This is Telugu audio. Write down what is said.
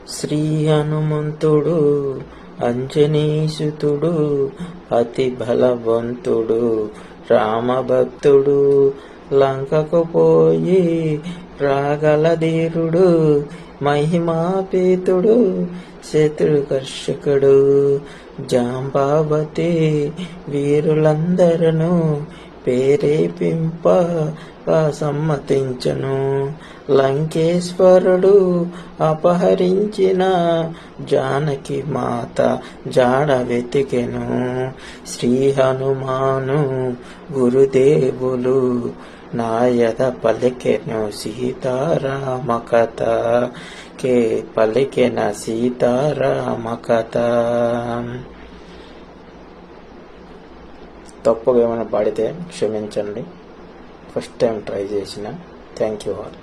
శ్రీ హనుమంతుడు అంజనీసుతుడు అతి బలవంతుడు రామభక్తుడు లంకకు పోయి రాగల ధీరుడు మహిమాపేతుడు శత్రుకర్షకుడు జాంబావతి వీరులందరను ప్రేరేపింప సమ్మతించను. లంకేశ్వరుడు అపహరించిన జానకి మాత జాడ వెతికెను. శ్రీ హనుమాను గురుదేవులు నాయద పలికెను సీతారామ కథ పలికెన సీతారామ కథ. తప్పుగా ఏమైనా పాడితే క్షమించండి. ఫస్ట్ టైం ట్రై చేసిన. Thank you all.